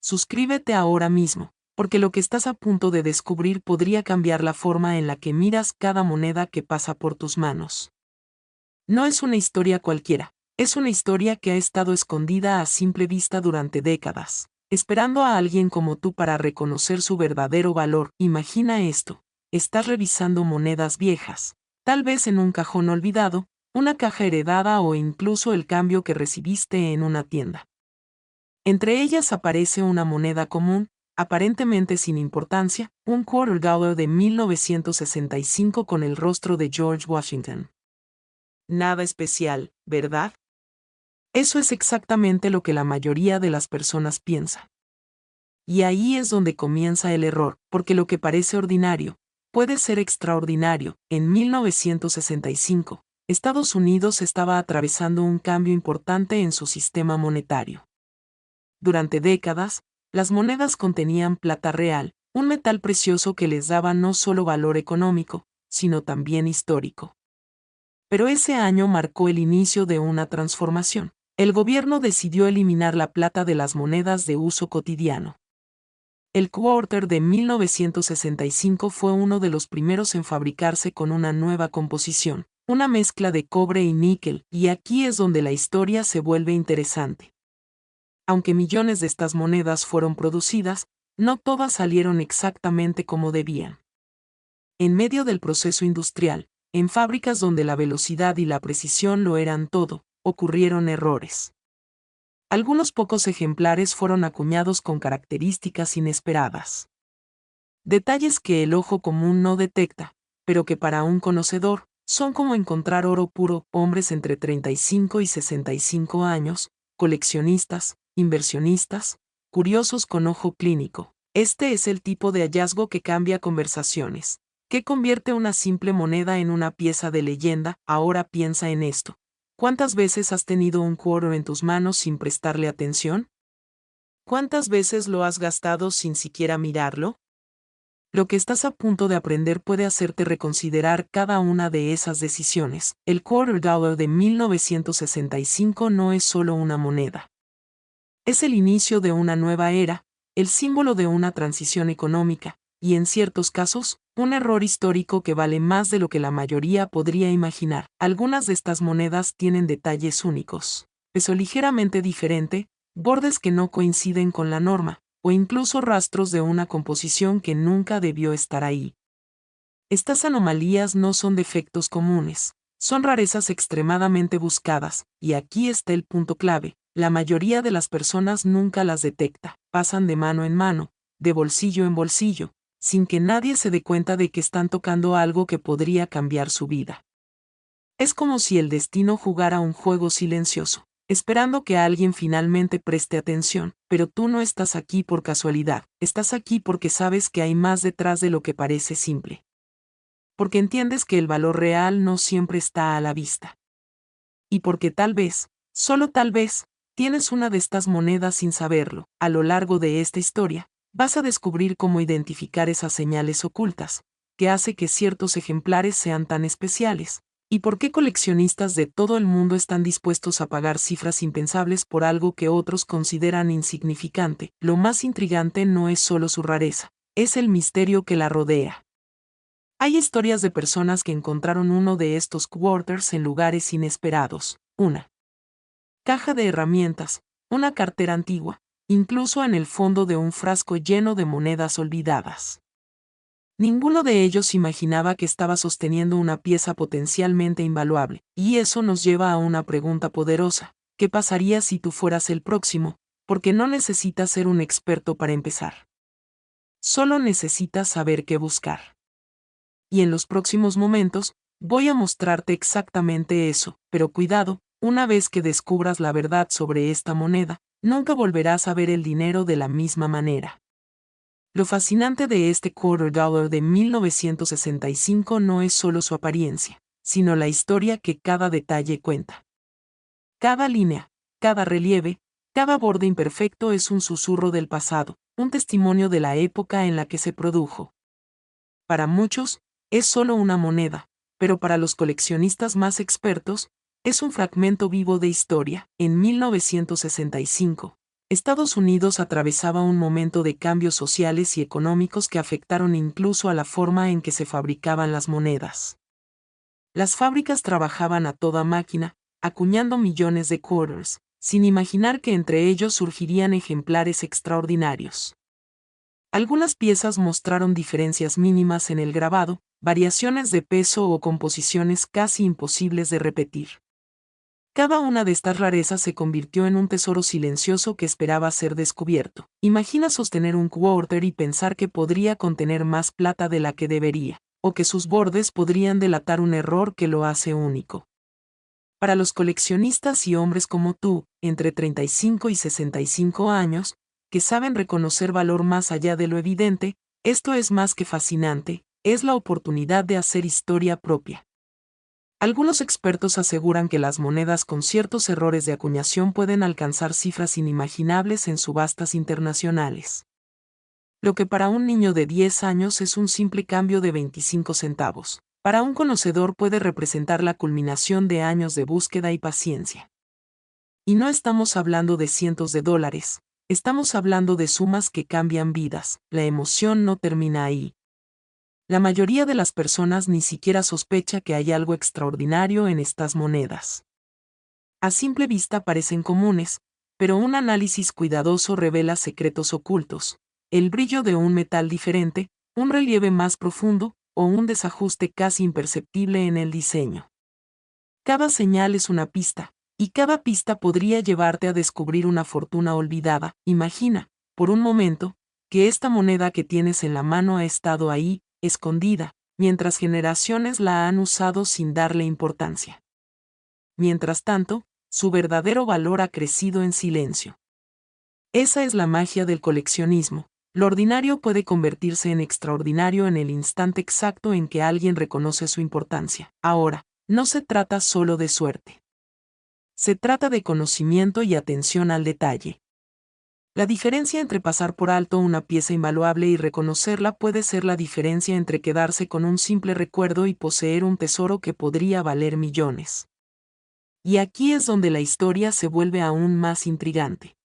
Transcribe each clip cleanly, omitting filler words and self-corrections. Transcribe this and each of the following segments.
suscríbete ahora mismo, porque lo que estás a punto de descubrir podría cambiar la forma en la que miras cada moneda que pasa por tus manos. No es una historia cualquiera, es una historia que ha estado escondida a simple vista durante décadas, esperando a alguien como tú para reconocer su verdadero valor. Imagina esto, estás revisando monedas viejas, tal vez en un cajón olvidado, una caja heredada o incluso el cambio que recibiste en una tienda. Entre ellas aparece una moneda común, aparentemente sin importancia, un $quarter de 1965 con el rostro de George Washington. Nada especial, ¿verdad? Eso es exactamente lo que la mayoría de las personas piensa. Y ahí es donde comienza el error, porque lo que parece ordinario, puede ser extraordinario. En 1965, Estados Unidos estaba atravesando un cambio importante en su sistema monetario. Durante décadas, las monedas contenían plata real, un metal precioso que les daba no solo valor económico, sino también histórico. Pero ese año marcó el inicio de una transformación. El gobierno decidió eliminar la plata de las monedas de uso cotidiano. El quarter de 1965 fue uno de los primeros en fabricarse con una nueva composición, una mezcla de cobre y níquel, y aquí es donde la historia se vuelve interesante. Aunque millones de estas monedas fueron producidas, no todas salieron exactamente como debían. En medio del proceso industrial, en fábricas donde la velocidad y la precisión lo eran todo, ocurrieron errores. Algunos pocos ejemplares fueron acuñados con características inesperadas. Detalles que el ojo común no detecta, pero que para un conocedor, son como encontrar oro puro. Hombres entre 35 y 65 años, coleccionistas, inversionistas, curiosos con ojo clínico. Este es el tipo de hallazgo que cambia conversaciones, que convierte una simple moneda en una pieza de leyenda. Ahora piensa en esto. ¿Cuántas veces has tenido un quarter en tus manos sin prestarle atención? ¿Cuántas veces lo has gastado sin siquiera mirarlo? Lo que estás a punto de aprender puede hacerte reconsiderar cada una de esas decisiones. El $quarter de 1965 no es solo una moneda. Es el inicio de una nueva era, el símbolo de una transición económica, y en ciertos casos, un error histórico que vale más de lo que la mayoría podría imaginar. Algunas de estas monedas tienen detalles únicos, peso ligeramente diferente, bordes que no coinciden con la norma, o incluso rastros de una composición que nunca debió estar ahí. Estas anomalías no son defectos comunes, son rarezas extremadamente buscadas, y aquí está el punto clave: la mayoría de las personas nunca las detecta, pasan de mano en mano, de bolsillo en bolsillo, sin que nadie se dé cuenta de que están tocando algo que podría cambiar su vida. Es como si el destino jugara un juego silencioso, esperando que alguien finalmente preste atención, pero tú no estás aquí por casualidad, estás aquí porque sabes que hay más detrás de lo que parece simple. Porque entiendes que el valor real no siempre está a la vista. Y porque tal vez, solo tal vez, tienes una de estas monedas sin saberlo. A lo largo de esta historia, vas a descubrir cómo identificar esas señales ocultas, que hace que ciertos ejemplares sean tan especiales, y por qué coleccionistas de todo el mundo están dispuestos a pagar cifras impensables por algo que otros consideran insignificante. Lo más intrigante no es solo su rareza, es el misterio que la rodea. Hay historias de personas que encontraron uno de estos quarters en lugares inesperados, una caja de herramientas, una cartera antigua, incluso en el fondo de un frasco lleno de monedas olvidadas. Ninguno de ellos imaginaba que estaba sosteniendo una pieza potencialmente invaluable, y eso nos lleva a una pregunta poderosa: ¿qué pasaría si tú fueras el próximo? Porque no necesitas ser un experto para empezar. Solo necesitas saber qué buscar. Y en los próximos momentos, voy a mostrarte exactamente eso, pero cuidado, una vez que descubras la verdad sobre esta moneda, nunca volverás a ver el dinero de la misma manera. Lo fascinante de este $quarter de 1965 no es solo su apariencia, sino la historia que cada detalle cuenta. Cada línea, cada relieve, cada borde imperfecto es un susurro del pasado, un testimonio de la época en la que se produjo. Para muchos, es solo una moneda, pero para los coleccionistas más expertos, es un fragmento vivo de historia. En 1965, Estados Unidos atravesaba un momento de cambios sociales y económicos que afectaron incluso a la forma en que se fabricaban las monedas. Las fábricas trabajaban a toda máquina, acuñando millones de quarters, sin imaginar que entre ellos surgirían ejemplares extraordinarios. Algunas piezas mostraron diferencias mínimas en el grabado, variaciones de peso o composiciones casi imposibles de repetir. Cada una de estas rarezas se convirtió en un tesoro silencioso que esperaba ser descubierto. Imagina sostener un quarter y pensar que podría contener más plata de la que debería, o que sus bordes podrían delatar un error que lo hace único. Para los coleccionistas y hombres como tú, entre 35 y 65 años, que saben reconocer valor más allá de lo evidente, esto es más que fascinante, es la oportunidad de hacer historia propia. Algunos expertos aseguran que las monedas con ciertos errores de acuñación pueden alcanzar cifras inimaginables en subastas internacionales. Lo que para un niño de 10 años es un simple cambio de 25 centavos, para un conocedor puede representar la culminación de años de búsqueda y paciencia. Y no estamos hablando de cientos de dólares, estamos hablando de sumas que cambian vidas, la emoción no termina ahí. La mayoría de las personas ni siquiera sospecha que hay algo extraordinario en estas monedas. A simple vista parecen comunes, pero un análisis cuidadoso revela secretos ocultos, el brillo de un metal diferente, un relieve más profundo, o un desajuste casi imperceptible en el diseño. Cada señal es una pista, y cada pista podría llevarte a descubrir una fortuna olvidada. Imagina, por un momento, que esta moneda que tienes en la mano ha estado ahí, escondida, mientras generaciones la han usado sin darle importancia. Mientras tanto, su verdadero valor ha crecido en silencio. Esa es la magia del coleccionismo. Lo ordinario puede convertirse en extraordinario en el instante exacto en que alguien reconoce su importancia. Ahora, no se trata solo de suerte. Se trata de conocimiento y atención al detalle. La diferencia entre pasar por alto una pieza invaluable y reconocerla puede ser la diferencia entre quedarse con un simple recuerdo y poseer un tesoro que podría valer millones. Y aquí es donde la historia se vuelve aún más intrigante.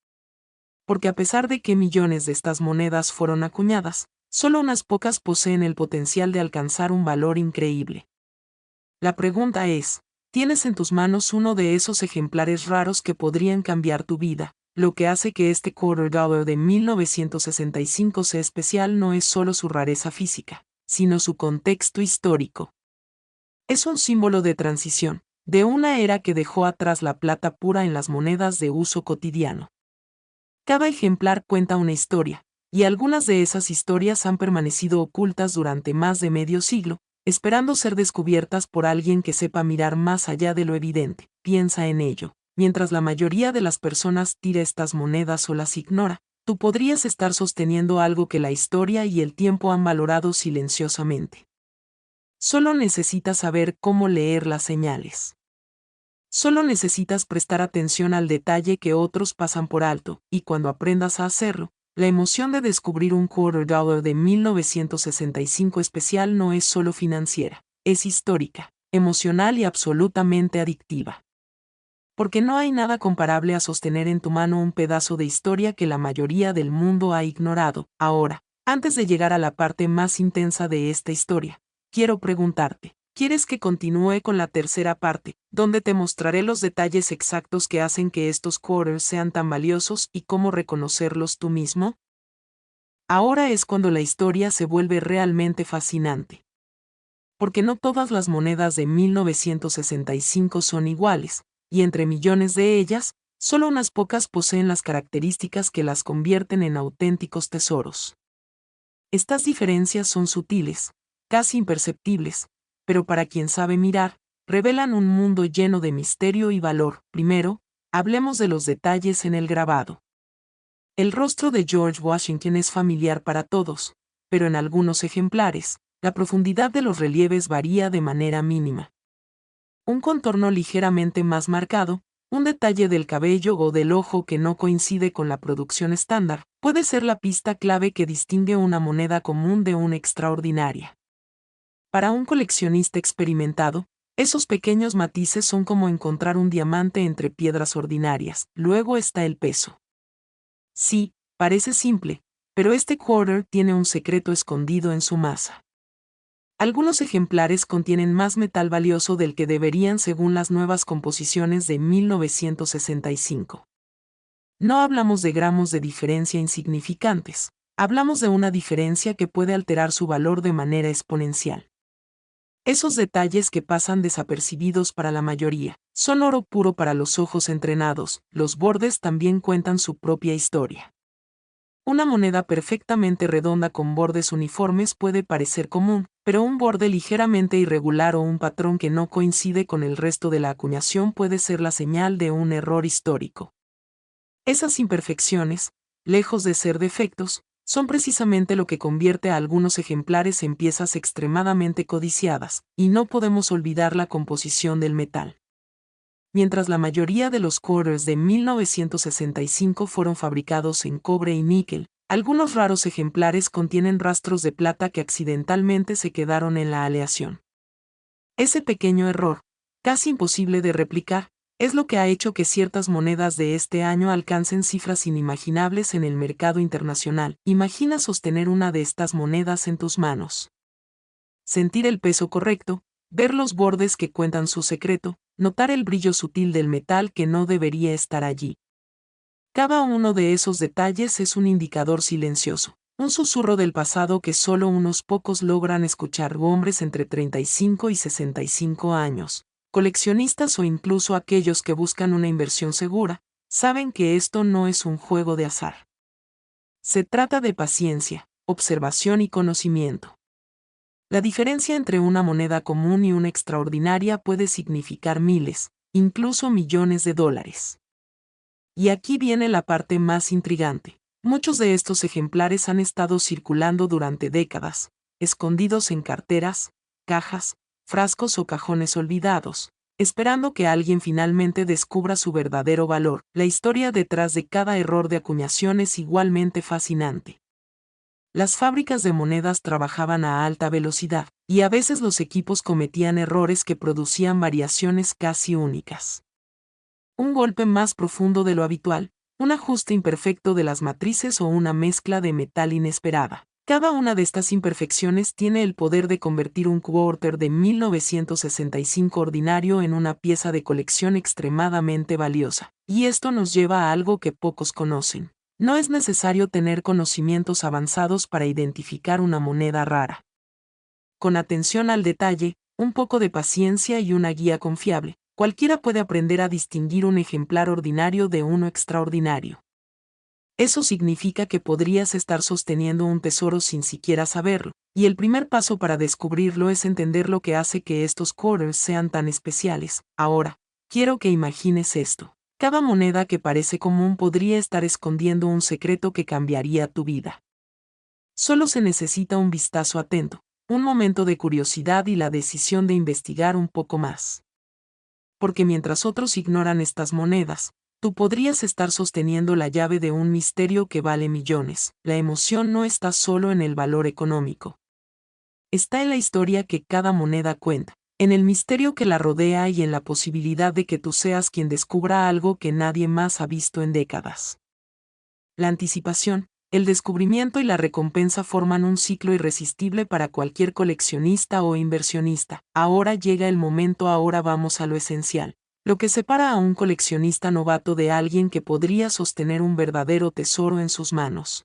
Porque a pesar de que millones de estas monedas fueron acuñadas, solo unas pocas poseen el potencial de alcanzar un valor increíble. La pregunta es, ¿tienes en tus manos uno de esos ejemplares raros que podrían cambiar tu vida? Lo que hace que este quarter dollar de 1965 sea especial no es solo su rareza física, sino su contexto histórico. Es un símbolo de transición, de una era que dejó atrás la plata pura en las monedas de uso cotidiano. Cada ejemplar cuenta una historia, y algunas de esas historias han permanecido ocultas durante más de medio siglo, esperando ser descubiertas por alguien que sepa mirar más allá de lo evidente. Piensa en ello. Mientras la mayoría de las personas tira estas monedas o las ignora, tú podrías estar sosteniendo algo que la historia y el tiempo han valorado silenciosamente. Solo necesitas saber cómo leer las señales. Solo necesitas prestar atención al detalle que otros pasan por alto, y cuando aprendas a hacerlo, la emoción de descubrir un quarter dollar de 1965 especial no es solo financiera, es histórica, emocional y absolutamente adictiva. Porque no hay nada comparable a sostener en tu mano un pedazo de historia que la mayoría del mundo ha ignorado. Ahora, antes de llegar a la parte más intensa de esta historia, quiero preguntarte, ¿quieres que continúe con la tercera parte, donde te mostraré los detalles exactos que hacen que estos quarters sean tan valiosos y cómo reconocerlos tú mismo? Ahora es cuando la historia se vuelve realmente fascinante. Porque no todas las monedas de 1965 son iguales, y entre millones de ellas, solo unas pocas poseen las características que las convierten en auténticos tesoros. Estas diferencias son sutiles, casi imperceptibles, pero para quien sabe mirar, revelan un mundo lleno de misterio y valor. Primero, hablemos de los detalles en el grabado. El rostro de George Washington es familiar para todos, pero en algunos ejemplares, la profundidad de los relieves varía de manera mínima. Un contorno ligeramente más marcado, un detalle del cabello o del ojo que no coincide con la producción estándar, puede ser la pista clave que distingue una moneda común de una extraordinaria. Para un coleccionista experimentado, esos pequeños matices son como encontrar un diamante entre piedras ordinarias. Luego está el peso. Sí, parece simple, pero este quarter tiene un secreto escondido en su masa. Algunos ejemplares contienen más metal valioso del que deberían según las nuevas composiciones de 1965. No hablamos de gramos de diferencia insignificantes, hablamos de una diferencia que puede alterar su valor de manera exponencial. Esos detalles que pasan desapercibidos para la mayoría, son oro puro para los ojos entrenados. Los bordes también cuentan su propia historia. Una moneda perfectamente redonda con bordes uniformes puede parecer común, pero un borde ligeramente irregular o un patrón que no coincide con el resto de la acuñación puede ser la señal de un error histórico. Esas imperfecciones, lejos de ser defectos, son precisamente lo que convierte a algunos ejemplares en piezas extremadamente codiciadas, y no podemos olvidar la composición del metal. Mientras la mayoría de los quarters de 1965 fueron fabricados en cobre y níquel, algunos raros ejemplares contienen rastros de plata que accidentalmente se quedaron en la aleación. Ese pequeño error, casi imposible de replicar, es lo que ha hecho que ciertas monedas de este año alcancen cifras inimaginables en el mercado internacional. Imagina sostener una de estas monedas en tus manos. Sentir el peso correcto, ver los bordes que cuentan su secreto, notar el brillo sutil del metal que no debería estar allí. Cada uno de esos detalles es un indicador silencioso, un susurro del pasado que solo unos pocos logran escuchar, hombres entre 35 y 65 años. Coleccionistas o incluso aquellos que buscan una inversión segura, saben que esto no es un juego de azar. Se trata de paciencia, observación y conocimiento. La diferencia entre una moneda común y una extraordinaria puede significar miles, incluso millones de dólares. Y aquí viene la parte más intrigante. Muchos de estos ejemplares han estado circulando durante décadas, escondidos en carteras, cajas, frascos o cajones olvidados, esperando que alguien finalmente descubra su verdadero valor. La historia detrás de cada error de acuñación es igualmente fascinante. Las fábricas de monedas trabajaban a alta velocidad, y a veces los equipos cometían errores que producían variaciones casi únicas. Un golpe más profundo de lo habitual, un ajuste imperfecto de las matrices o una mezcla de metal inesperada. Cada una de estas imperfecciones tiene el poder de convertir un quarter de 1965 ordinario en una pieza de colección extremadamente valiosa. Y esto nos lleva a algo que pocos conocen. No es necesario tener conocimientos avanzados para identificar una moneda rara. Con atención al detalle, un poco de paciencia y una guía confiable, cualquiera puede aprender a distinguir un ejemplar ordinario de uno extraordinario. Eso significa que podrías estar sosteniendo un tesoro sin siquiera saberlo, y el primer paso para descubrirlo es entender lo que hace que estos quarters sean tan especiales. Ahora, quiero que imagines esto. Cada moneda que parece común podría estar escondiendo un secreto que cambiaría tu vida. Solo se necesita un vistazo atento, un momento de curiosidad y la decisión de investigar un poco más. Porque mientras otros ignoran estas monedas, tú podrías estar sosteniendo la llave de un misterio que vale millones. La emoción no está solo en el valor económico. Está en la historia que cada moneda cuenta, en el misterio que la rodea y en la posibilidad de que tú seas quien descubra algo que nadie más ha visto en décadas. La anticipación, el descubrimiento y la recompensa forman un ciclo irresistible para cualquier coleccionista o inversionista. Ahora llega el momento, ahora vamos a lo esencial. Lo que separa a un coleccionista novato de alguien que podría sostener un verdadero tesoro en sus manos.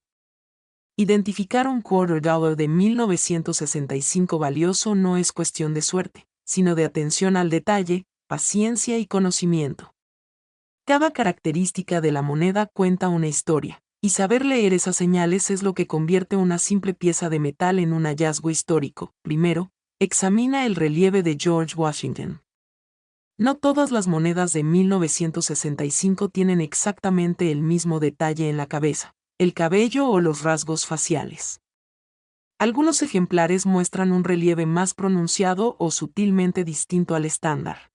Identificar un quarter dollar de 1965 valioso no es cuestión de suerte, sino de atención al detalle, paciencia y conocimiento. Cada característica de la moneda cuenta una historia, y saber leer esas señales es lo que convierte una simple pieza de metal en un hallazgo histórico. Primero, examina el relieve de George Washington. No todas las monedas de 1965 tienen exactamente el mismo detalle en la cabeza, el cabello o los rasgos faciales. Algunos ejemplares muestran un relieve más pronunciado o sutilmente distinto al estándar.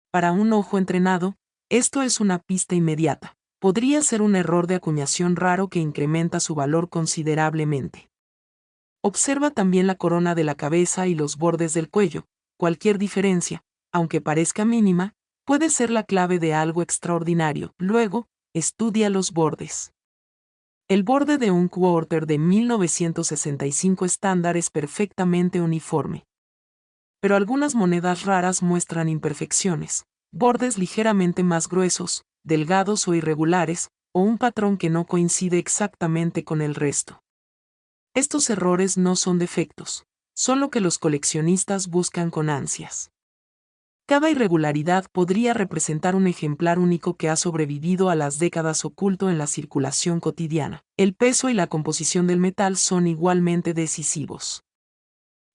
Para un ojo entrenado, esto es una pista inmediata. Podría ser un error de acuñación raro que incrementa su valor considerablemente. Observa también la corona de la cabeza y los bordes del cuello. Cualquier diferencia, aunque parezca mínima, puede ser la clave de algo extraordinario. Luego, estudia los bordes. El borde de un quarter de 1965 estándar es perfectamente uniforme. Pero algunas monedas raras muestran imperfecciones, bordes ligeramente más gruesos, delgados o irregulares, o un patrón que no coincide exactamente con el resto. Estos errores no son defectos, son lo que los coleccionistas buscan con ansias. Cada irregularidad podría representar un ejemplar único que ha sobrevivido a las décadas oculto en la circulación cotidiana. El peso y la composición del metal son igualmente decisivos.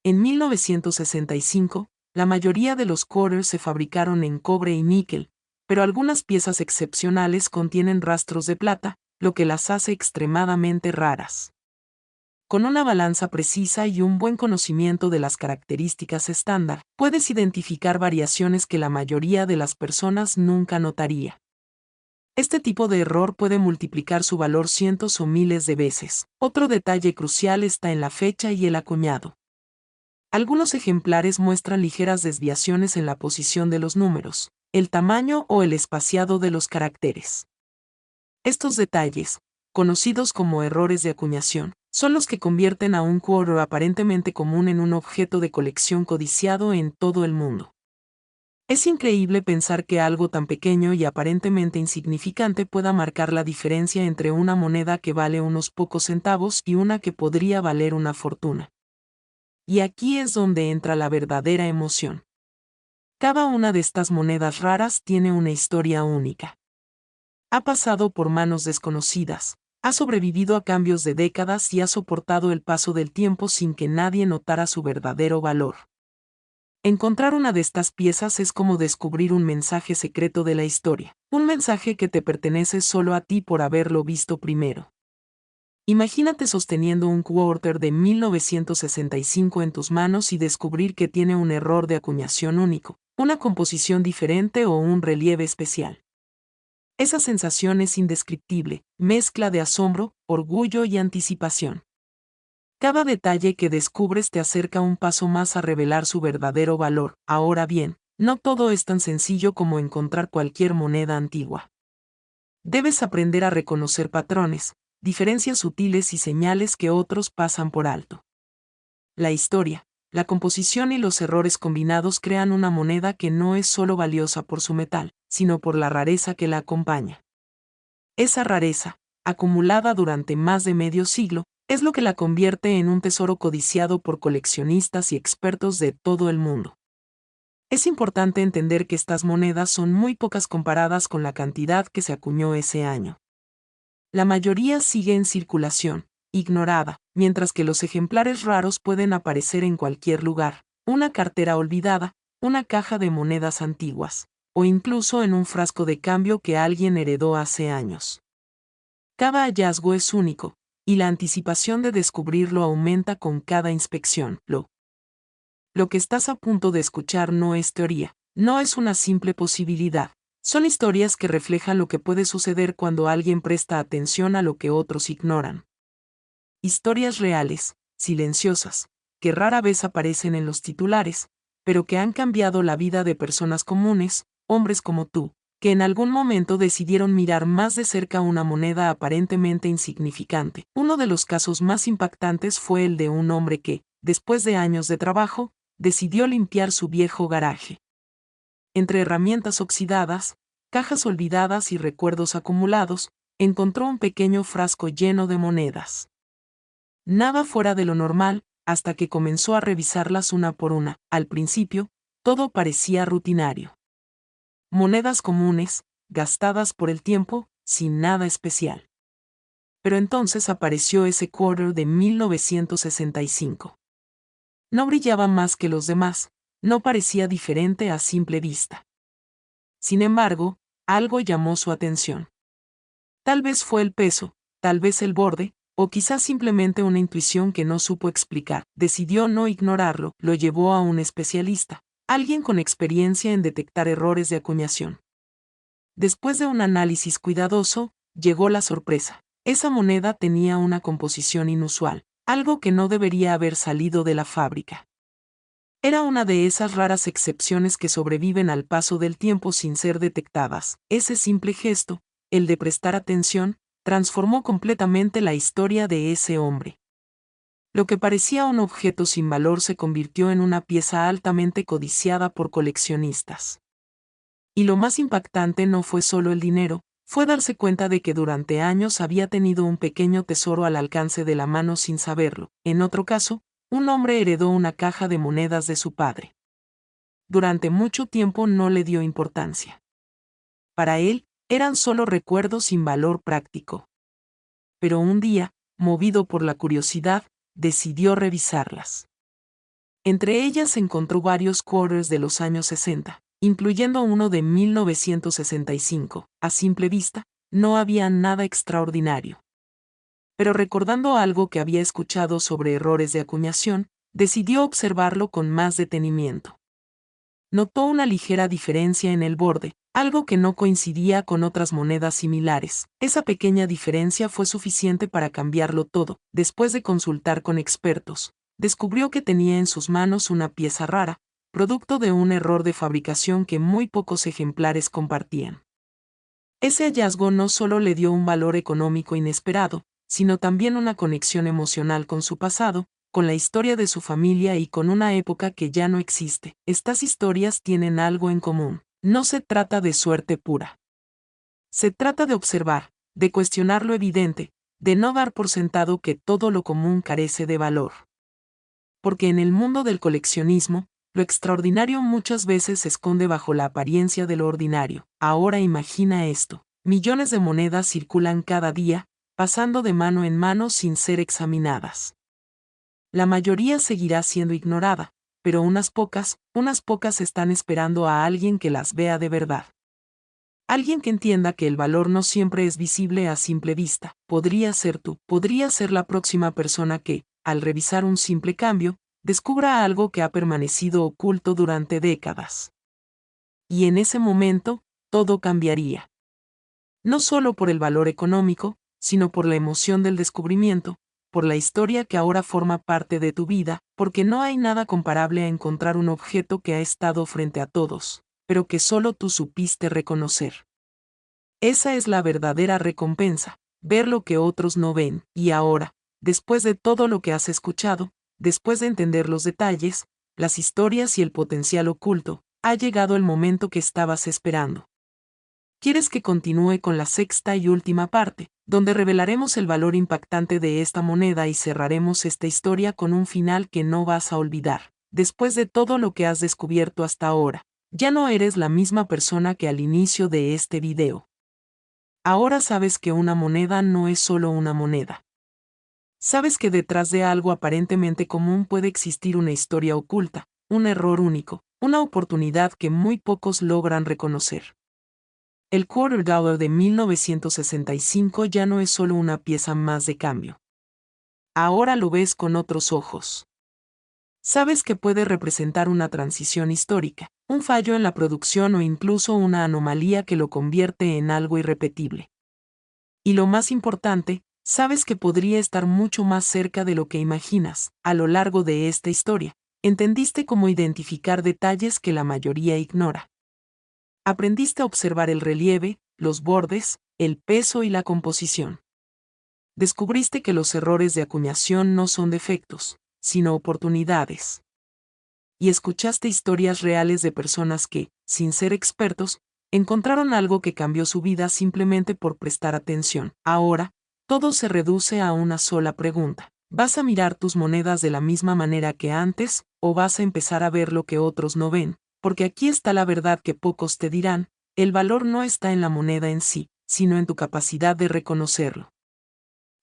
En 1965, la mayoría de los quarters se fabricaron en cobre y níquel, pero algunas piezas excepcionales contienen rastros de plata, lo que las hace extremadamente raras. Con una balanza precisa y un buen conocimiento de las características estándar, puedes identificar variaciones que la mayoría de las personas nunca notaría. Este tipo de error puede multiplicar su valor cientos o miles de veces. Otro detalle crucial está en la fecha y el acuñado. Algunos ejemplares muestran ligeras desviaciones en la posición de los números, el tamaño o el espaciado de los caracteres. Estos detalles, conocidos como errores de acuñación, son los que convierten a un quarter aparentemente común en un objeto de colección codiciado en todo el mundo. Es increíble pensar que algo tan pequeño y aparentemente insignificante pueda marcar la diferencia entre una moneda que vale unos pocos centavos y una que podría valer una fortuna. Y aquí es donde entra la verdadera emoción. Cada una de estas monedas raras tiene una historia única. Ha pasado por manos desconocidas, ha sobrevivido a cambios de décadas y ha soportado el paso del tiempo sin que nadie notara su verdadero valor. Encontrar una de estas piezas es como descubrir un mensaje secreto de la historia, un mensaje que te pertenece solo a ti por haberlo visto primero. Imagínate sosteniendo un quarter de 1965 en tus manos y descubrir que tiene un error de acuñación único, una composición diferente o un relieve especial. Esa sensación es indescriptible, mezcla de asombro, orgullo y anticipación. Cada detalle que descubres te acerca un paso más a revelar su verdadero valor. Ahora bien, no todo es tan sencillo como encontrar cualquier moneda antigua. Debes aprender a reconocer patrones, diferencias sutiles y señales que otros pasan por alto. La historia, la composición y los errores combinados crean una moneda que no es solo valiosa por su metal, sino por la rareza que la acompaña. Esa rareza, acumulada durante más de medio siglo, es lo que la convierte en un tesoro codiciado por coleccionistas y expertos de todo el mundo. Es importante entender que estas monedas son muy pocas comparadas con la cantidad que se acuñó ese año. La mayoría sigue en circulación, ignorada, mientras que los ejemplares raros pueden aparecer en cualquier lugar, una cartera olvidada, una caja de monedas antiguas, o incluso en un frasco de cambio que alguien heredó hace años. Cada hallazgo es único, y la anticipación de descubrirlo aumenta con cada inspección. Lo que estás a punto de escuchar no es teoría, no es una simple posibilidad. Son historias que reflejan lo que puede suceder cuando alguien presta atención a lo que otros ignoran. Historias reales, silenciosas, que rara vez aparecen en los titulares, pero que han cambiado la vida de personas comunes, hombres como tú, que en algún momento decidieron mirar más de cerca una moneda aparentemente insignificante. Uno de los casos más impactantes fue el de un hombre que, después de años de trabajo, decidió limpiar su viejo garaje. Entre herramientas oxidadas, cajas olvidadas y recuerdos acumulados, encontró un pequeño frasco lleno de monedas. Nada fuera de lo normal, hasta que comenzó a revisarlas una por una. Al principio, todo parecía rutinario. Monedas comunes, gastadas por el tiempo, sin nada especial. Pero entonces apareció ese quarter de 1965. No brillaba más que los demás, no parecía diferente a simple vista. Sin embargo, algo llamó su atención. Tal vez fue el peso, tal vez el borde, o quizás simplemente una intuición que no supo explicar. Decidió no ignorarlo, lo llevó a un especialista, alguien con experiencia en detectar errores de acuñación. Después de un análisis cuidadoso, llegó la sorpresa. Esa moneda tenía una composición inusual, algo que no debería haber salido de la fábrica. Era una de esas raras excepciones que sobreviven al paso del tiempo sin ser detectadas. Ese simple gesto, el de prestar atención, transformó completamente la historia de ese hombre. Lo que parecía un objeto sin valor se convirtió en una pieza altamente codiciada por coleccionistas. Y lo más impactante no fue solo el dinero, fue darse cuenta de que durante años había tenido un pequeño tesoro al alcance de la mano sin saberlo. En otro caso, un hombre heredó una caja de monedas de su padre. Durante mucho tiempo no le dio importancia. Para él, eran solo recuerdos sin valor práctico. Pero un día, movido por la curiosidad, decidió revisarlas. Entre ellas encontró varios quarters de los años 60, incluyendo uno de 1965. A simple vista, no había nada extraordinario. Pero recordando algo que había escuchado sobre errores de acuñación, decidió observarlo con más detenimiento. Notó una ligera diferencia en el borde, algo que no coincidía con otras monedas similares. Esa pequeña diferencia fue suficiente para cambiarlo todo. Después de consultar con expertos, descubrió que tenía en sus manos una pieza rara, producto de un error de fabricación que muy pocos ejemplares compartían. Ese hallazgo no solo le dio un valor económico inesperado, sino también una conexión emocional con su pasado, con la historia de su familia y con una época que ya no existe. Estas historias tienen algo en común. No se trata de suerte pura. Se trata de observar, de cuestionar lo evidente, de no dar por sentado que todo lo común carece de valor. Porque en el mundo del coleccionismo, lo extraordinario muchas veces se esconde bajo la apariencia de lo ordinario. Ahora imagina esto. Millones de monedas circulan cada día, pasando de mano en mano sin ser examinadas. La mayoría seguirá siendo ignorada, pero unas pocas están esperando a alguien que las vea de verdad. Alguien que entienda que el valor no siempre es visible a simple vista. Podría ser tú, podría ser la próxima persona que, al revisar un simple cambio, descubra algo que ha permanecido oculto durante décadas. Y en ese momento, todo cambiaría. No solo por el valor económico, sino por la emoción del descubrimiento, por la historia que ahora forma parte de tu vida, porque no hay nada comparable a encontrar un objeto que ha estado frente a todos, pero que solo tú supiste reconocer. Esa es la verdadera recompensa, ver lo que otros no ven. Y ahora, después de todo lo que has escuchado, después de entender los detalles, las historias y el potencial oculto, ha llegado el momento que estabas esperando. ¿Quieres que continúe con la sexta y última parte, donde revelaremos el valor impactante de esta moneda y cerraremos esta historia con un final que no vas a olvidar? Después de todo lo que has descubierto hasta ahora, ya no eres la misma persona que al inicio de este video. Ahora sabes que una moneda no es solo una moneda. Sabes que detrás de algo aparentemente común puede existir una historia oculta, un error único, una oportunidad que muy pocos logran reconocer. El quarter dollar de 1965 ya no es solo una pieza más de cambio. Ahora lo ves con otros ojos. Sabes que puede representar una transición histórica, un fallo en la producción o incluso una anomalía que lo convierte en algo irrepetible. Y lo más importante, sabes que podría estar mucho más cerca de lo que imaginas. A lo largo de esta historia, entendiste cómo identificar detalles que la mayoría ignora. Aprendiste a observar el relieve, los bordes, el peso y la composición. Descubriste que los errores de acuñación no son defectos, sino oportunidades. Y escuchaste historias reales de personas que, sin ser expertos, encontraron algo que cambió su vida simplemente por prestar atención. Ahora, todo se reduce a una sola pregunta. ¿Vas a mirar tus monedas de la misma manera que antes, o vas a empezar a ver lo que otros no ven? Porque aquí está la verdad que pocos te dirán: el valor no está en la moneda en sí, sino en tu capacidad de reconocerlo.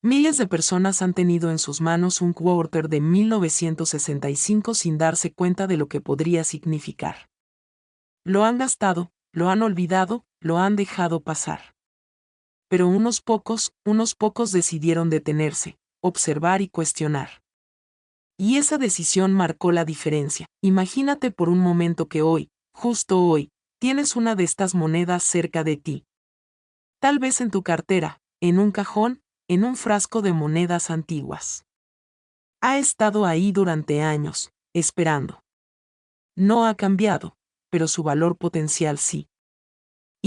Miles de personas han tenido en sus manos un quarter de 1965 sin darse cuenta de lo que podría significar. Lo han gastado, lo han olvidado, lo han dejado pasar. Pero unos pocos decidieron detenerse, observar y cuestionar. Y esa decisión marcó la diferencia. Imagínate por un momento que hoy, justo hoy, tienes una de estas monedas cerca de ti. Tal vez en tu cartera, en un cajón, en un frasco de monedas antiguas. Ha estado ahí durante años, esperando. No ha cambiado, pero su valor potencial sí.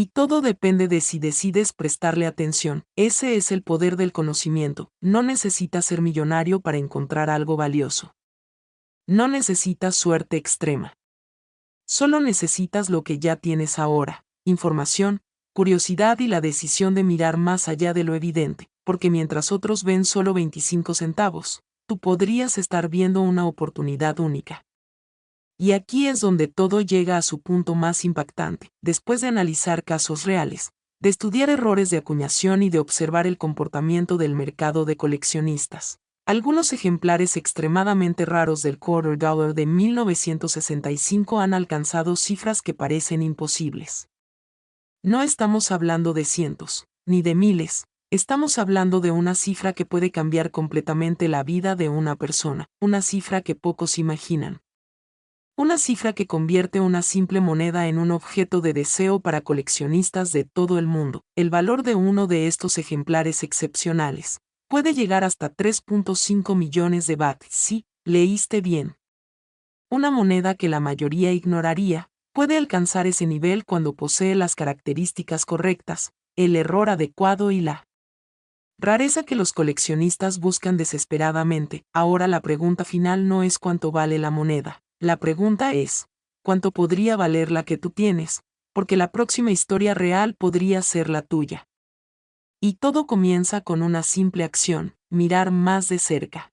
Y todo depende de si decides prestarle atención. Ese es el poder del conocimiento. No necesitas ser millonario para encontrar algo valioso. No necesitas suerte extrema. Solo necesitas lo que ya tienes ahora: información, curiosidad y la decisión de mirar más allá de lo evidente, porque mientras otros ven solo 25 centavos, tú podrías estar viendo una oportunidad única. Y aquí es donde todo llega a su punto más impactante, después de analizar casos reales, de estudiar errores de acuñación y de observar el comportamiento del mercado de coleccionistas. Algunos ejemplares extremadamente raros del Quarter Dollar de 1965 han alcanzado cifras que parecen imposibles. No estamos hablando de cientos, ni de miles, estamos hablando de una cifra que puede cambiar completamente la vida de una persona, una cifra que pocos imaginan. Una cifra que convierte una simple moneda en un objeto de deseo para coleccionistas de todo el mundo. El valor de uno de estos ejemplares excepcionales puede llegar hasta 3.5 millones de baht. Sí, leíste bien. Una moneda que la mayoría ignoraría puede alcanzar ese nivel cuando posee las características correctas, el error adecuado y la rareza que los coleccionistas buscan desesperadamente. Ahora la pregunta final no es cuánto vale la moneda. La pregunta es, ¿cuánto podría valer la que tú tienes? Porque la próxima historia real podría ser la tuya. Y todo comienza con una simple acción: mirar más de cerca.